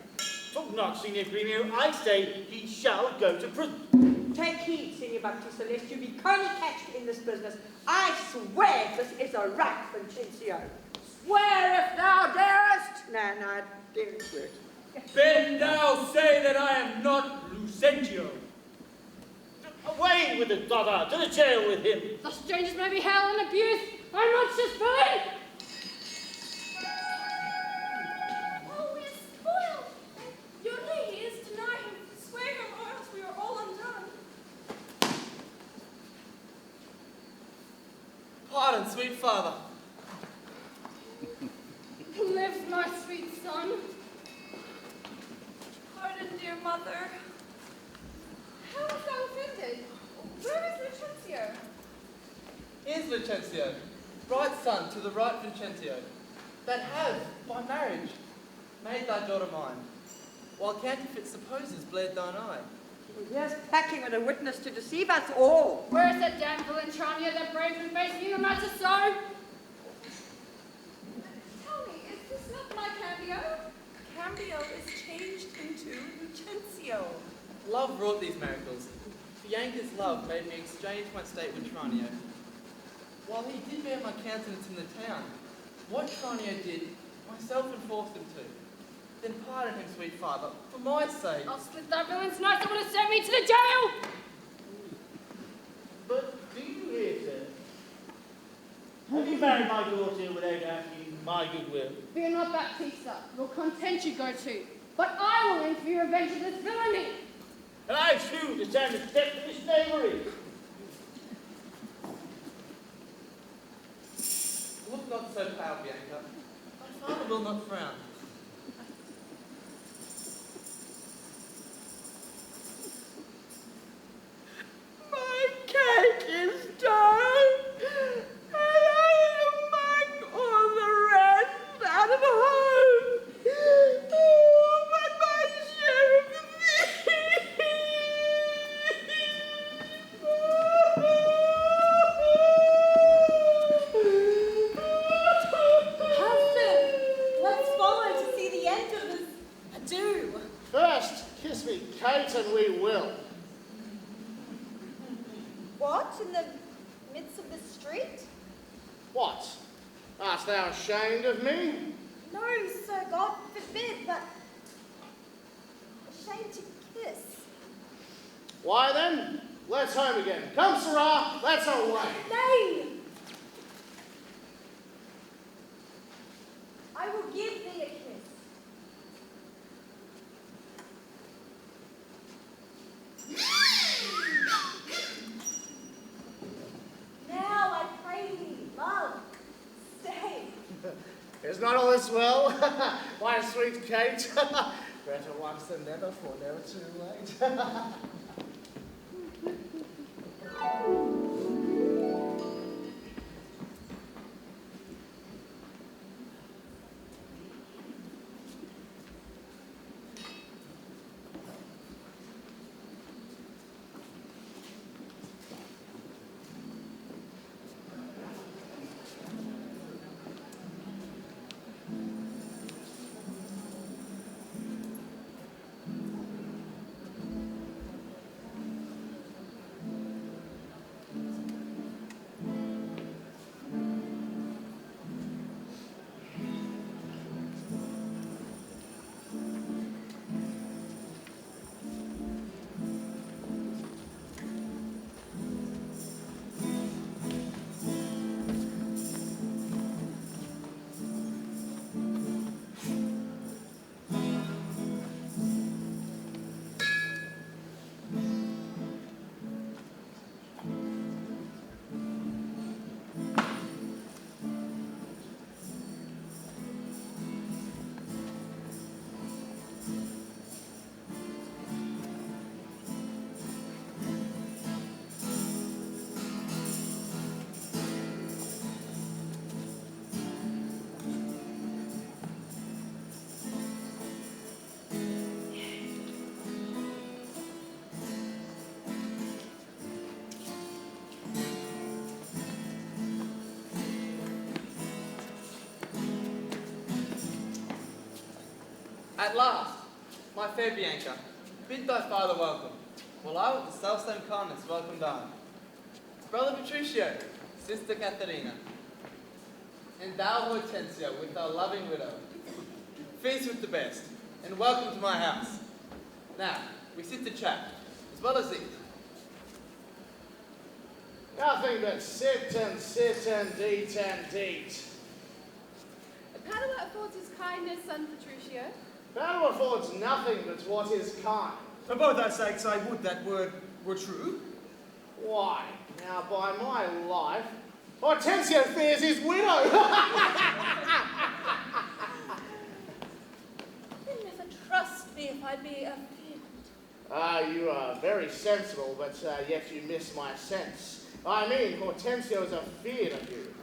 Talk not, Signor Gremio. I say he shall go to prison. Take heed, Signor Baptista, lest you be coney-catched in this business. I swear this is a right, Vincentio. Swear if thou darest. No, I didn't swear it. Then thou say that I am not Lucentio. Away with the dotard, to the jail with him. The strangers may be held and abused. I'm not just villain. Oh, we're spoiled. Your lady is to deny him. Swear him or else we are all undone. Pardon, sweet father. Live, my sweet son. Pardon, dear mother. How was thou offended? Where is Vincentio? Here's Vincentio, right son to the right Vincentio, that have, by marriage, made thy daughter mine, while counterfeit supposes bled thine eye. Here's packing with a witness to deceive us all. Where is that damn villain Tranio that bravely faced me the matter so? Tell me, is this not my Cambio? Cambio is changed into Lucentio. Love wrought these miracles. Bianca's love made me exchange my state with Tranio. While he did bear my countenance in the town, what Tranio did, myself enforced him to. Then pardon him, sweet father, for my sake. I'll slit that villain's nose that would have sent me to the jail! But do you hear, sir? Have you married my daughter without asking my goodwill? Fear not, Baptista, nor content you go to, but I will end for your revenge of this villainy. And I too descend the steps of his slavery. Look not so proud, Bianca. My father will not frown. My cake is done, and I am among all the rest out of home. Oh, but my share of the Husband, let's follow to see the end of this ado. First, kiss me, Kate, and we will. What? In the midst of the street? What? Art thou ashamed of me? No, sir, God forbid, but ashamed to kiss. Why then, let's home again. Come, Sirrah, let's away. Nay! I will give thee a kiss. Now I pray thee, love, stay. Is not all this well, my sweet Kate? Better once than never, for never too late. At last, my fair Bianca, bid thy father welcome, while I with the self-same kindness welcome thine. Brother Petruchio, sister Katharina, and thou Hortensio with thy loving widow. Feast with the best, and welcome to my house. Now, we sit to chat, as well as eat. Nothing but sit and sit and eat and eat. Padua affords his kindness, son Petruchio. Padua affords nothing but what is kind. For both our sakes, I would that word were true. Why? Now, by my life, Hortensio fears his widow. You'll never trust me if I be offended. You are very sensible, but yet you miss my sense. I mean, Hortensio is afeard of you.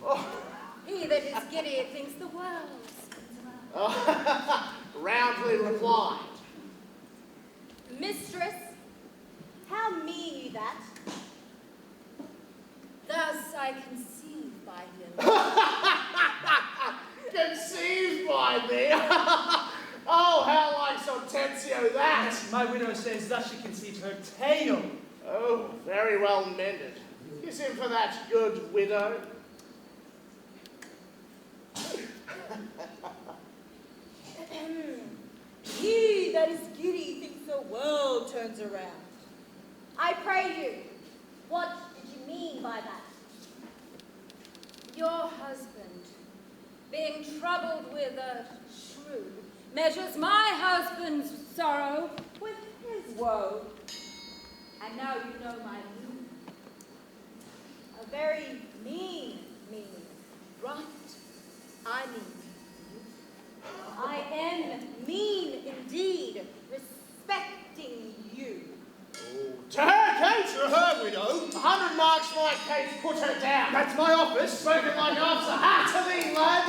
Oh. He that is giddy thinks the world spins around. Roundly replied. Mistress, how mean you that? Thus I conceive by him. Conceived by me? Oh, how likes Hortensio that? My widow says thus she conceives her tale. Oh, very well mended. Kiss him for that good widow. He that is giddy thinks the world turns around. I pray you, what did you mean by that? Your husband, being troubled with a shrew, measures my husband's sorrow with his woe. And now you know my meaning. A very mean meaning. Right, I mean. I am mean indeed, respecting you. To her, Kate! To her, widow! 100 marks, my Kate, put her down! That's my office! Spoken like an officer! Ha! To thee, lad!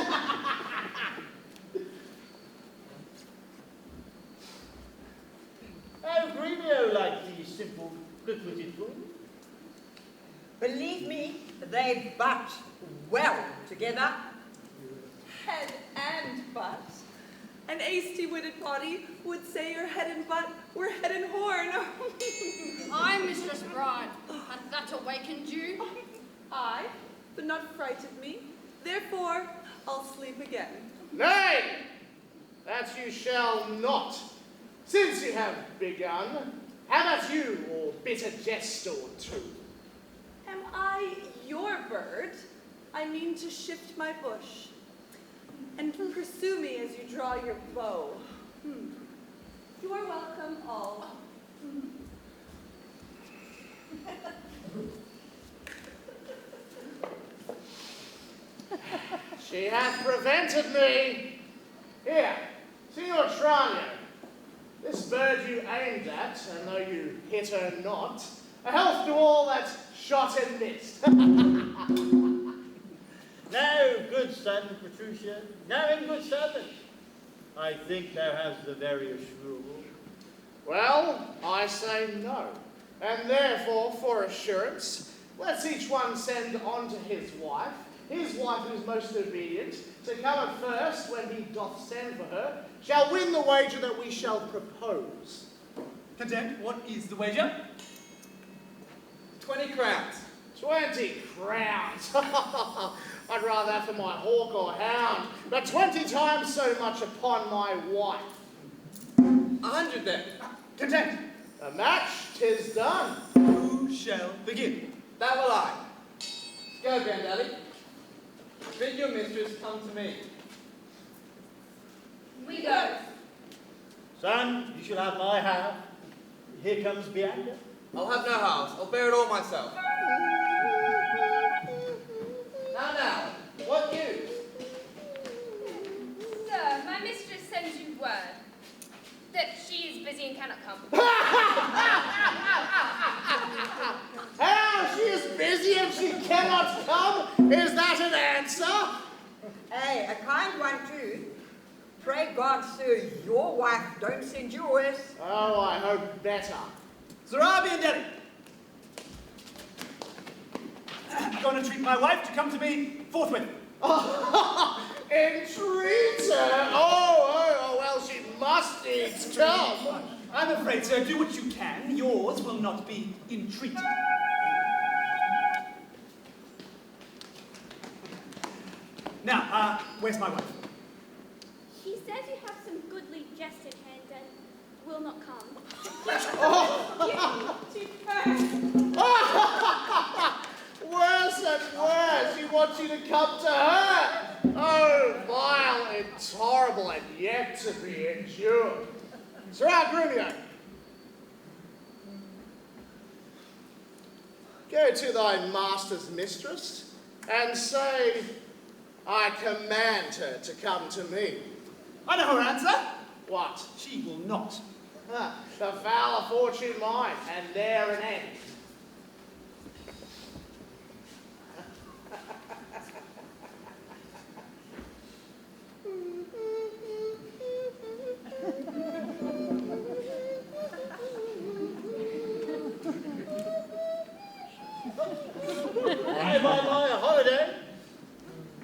How Gremio like these simple, quick-witted fools? Believe me, they butt well together. Head and butt. An hasty-witted body would say your head and butt were head and horn. I'm Mistress Bride. Has that awakened you? Aye, but not frightened me. Therefore, I'll sleep again. Nay! That you shall not. Since you have begun, how about you, or bitter jest or two? Am I your bird? I mean to shift my bush and pursue me as you draw your bow. You are welcome, all. She hath prevented me. Here, Signor Tranio, this bird you aimed at, and though you hit her not, a health to all that shot and missed. Now, good son Petruchio, now in good servant. I think thou hast the very shrew. Well, I say no. And therefore, for assurance, let's each one send on to his wife who is most obedient, to come at first when he doth send for her, shall win the wager that we shall propose. Content, what is the wager? 20 crowns. 20 crowns. I'd rather have for my hawk or hound, but 20 times so much upon my wife. 100 then. Content. A match, 'tis done. Who shall begin? That will I. Go, Granddaddy. Bid your mistress come to me. We go. Son, you shall have my half. Here comes Bianca. I'll have no house. I'll bear it all myself. Now, what news? Sir, my mistress sends you word that she is busy and cannot come. How? She is busy and she cannot come? Is that an answer? Hey, a kind one too. Pray God, sir, your wife don't send you worse. Oh, I hope better. Zarabi and Daddy. I'm going to treat my wife to come to me forthwith. Entreat her? must needs come. I'm afraid, sir, do what you can. Yours will not be entreated. Now, where's my wife? He says you have some goodly jest in hand and will not come. Worse and worse, he wants you to come to her. Oh, vile, it's horrible and yet to be endured. Sir Grumio, go to thy master's mistress and say, I command her to come to me. I know her answer. What? She will not. The foul fortune mine, and there an end. I'm on my holiday.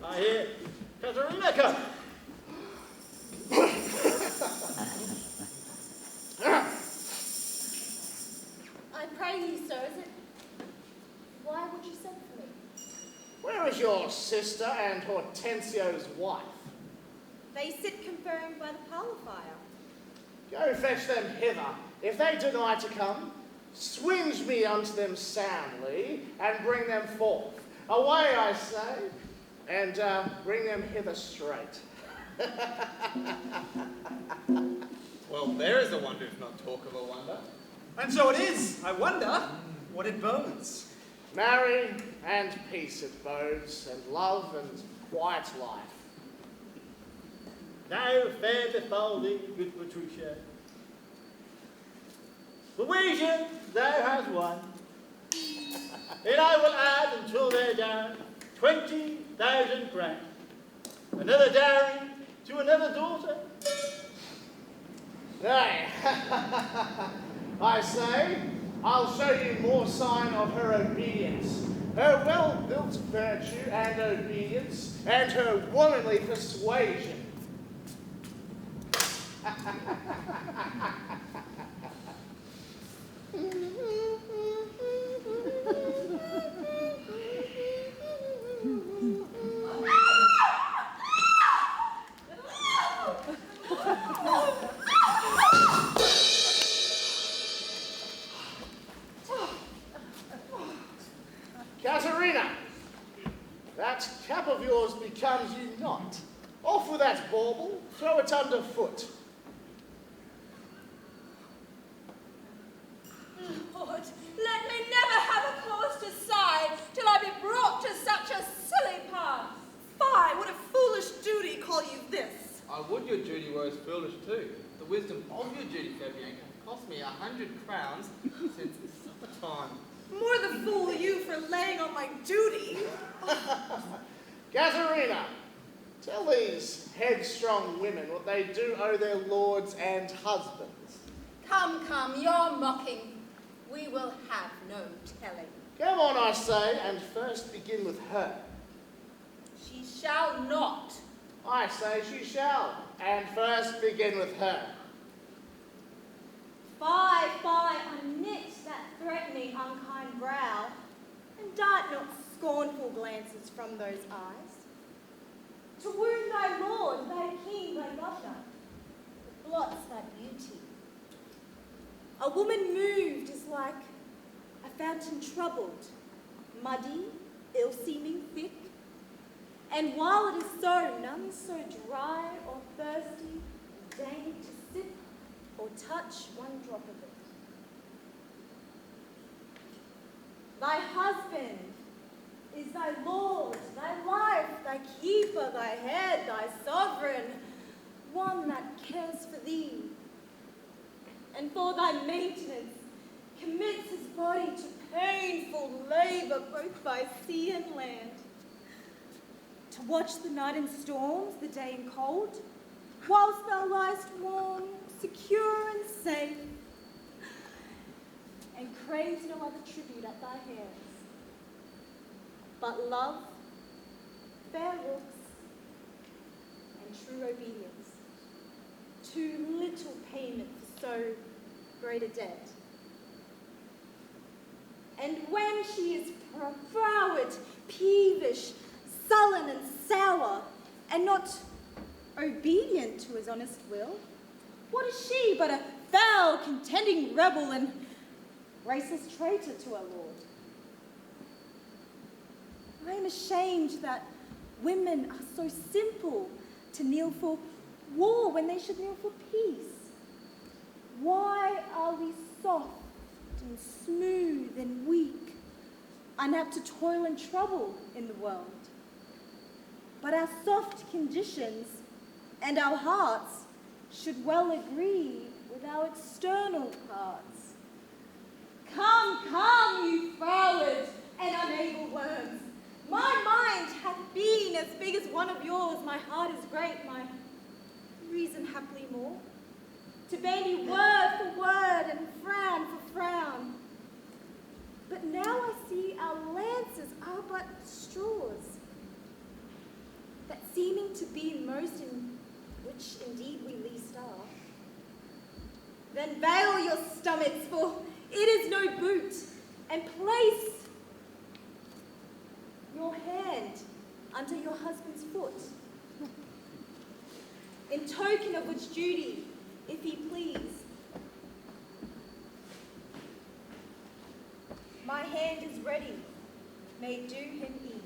I hear Katerina come. I pray you, sir, is it? Why would you send for me? Where is your sister and Hortensio's wife? They sit conferring by the parlour fire. Go fetch them hither. If they deny to come, swinge me unto them soundly, and bring them forth. Away, I say, and bring them hither straight. Well, there is a wonder if not talk of a wonder. And so it is. I wonder what it bodes. Marry and peace it bodes, and love and quiet life. Now fair befall thee, good Petruchia. Louisa, thou hast won. And I will add until they're down 20,000 crowns. Another dowry to another daughter. Nay, I say, I'll show you more sign of her obedience, her well-built virtue and obedience, and her womanly persuasion. Katerina, that cap of yours becomes you not. Off with that bauble, throw it underfoot. Lord, let me never have a cause to sigh till I be brought to such a silly pass. Fie, what a foolish duty call you this. I would your duty were as foolish too. The wisdom of your duty, fair Bianca, cost me 100 crowns since supper time. More the fool you for laying on my duty. Katerina, tell these headstrong women what they do owe their lords and husbands. Come, come, you're mocking. We will have no telling. Come on, I say, and first begin with her. She shall not. I say she shall, and first begin with her. Fie, fie, unknit that threatening, unkind brow, and dart not scornful glances from those eyes. To wound thy lord, thy king, thy governor, that blots thy beauty. A woman moved is like a fountain troubled, muddy, ill-seeming thick, and while it is so, none so dry or thirsty, deign to sip or touch one drop of it. Thy husband is thy lord, thy life, thy keeper, thy head, thy sovereign, one that cares for thee, and for thy maintenance commits his body to painful labour both by sea and land, to watch the night in storms, the day in cold, whilst thou liest warm, secure and safe, and craves no other tribute at thy hands, but love, fair looks, and true obedience. too little payment for so great a debt. And when she is froward, peevish, sullen and sour, and not obedient to his honest will, what is she but a foul, contending rebel and racist traitor to our Lord? I am ashamed that women are so simple to kneel for war when they should kneel for peace. Why are we soft and smooth and weak, unapt to toil and trouble in the world? But our soft conditions and our hearts should well agree with our external parts. Come, come, you froward and unable worms. My mind hath been as big as one of yours, my heart is great, my reason haply more. To bandy word for word and frown for frown. But now I see our lances are but straws, that seeming to be in most in which indeed we least are. Then veil your stomachs, for it is no boot, and place your hand under your husband's foot, in token of which duty, if he please, my hand is ready, may do him ease.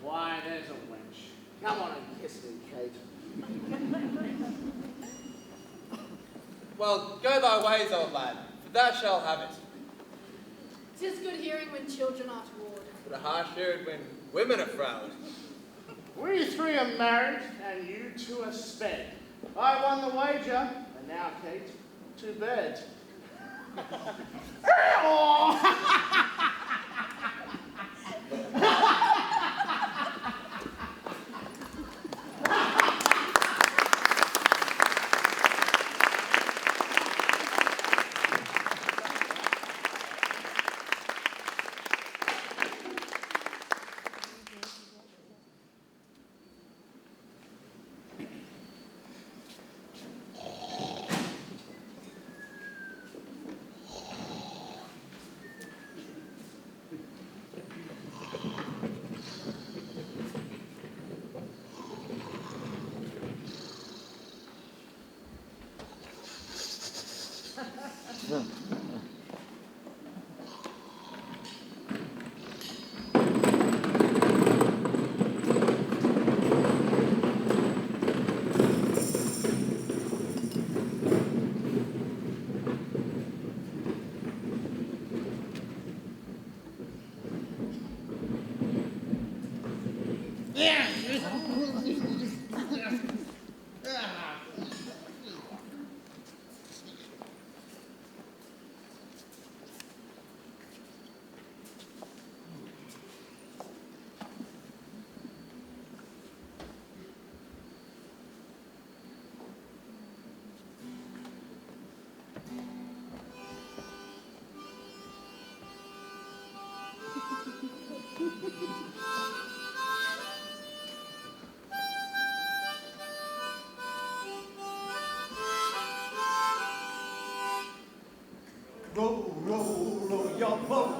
Why, there's a wench. Come on and kiss me, Kate. Well, go thy ways, old lad, for thou shalt have it. 'Tis good hearing when children are toward. But a harsh hearing when women are froward. We three are married, and you two are sped. I won the wager, and now, Kate, to bed. Row, row, row your boat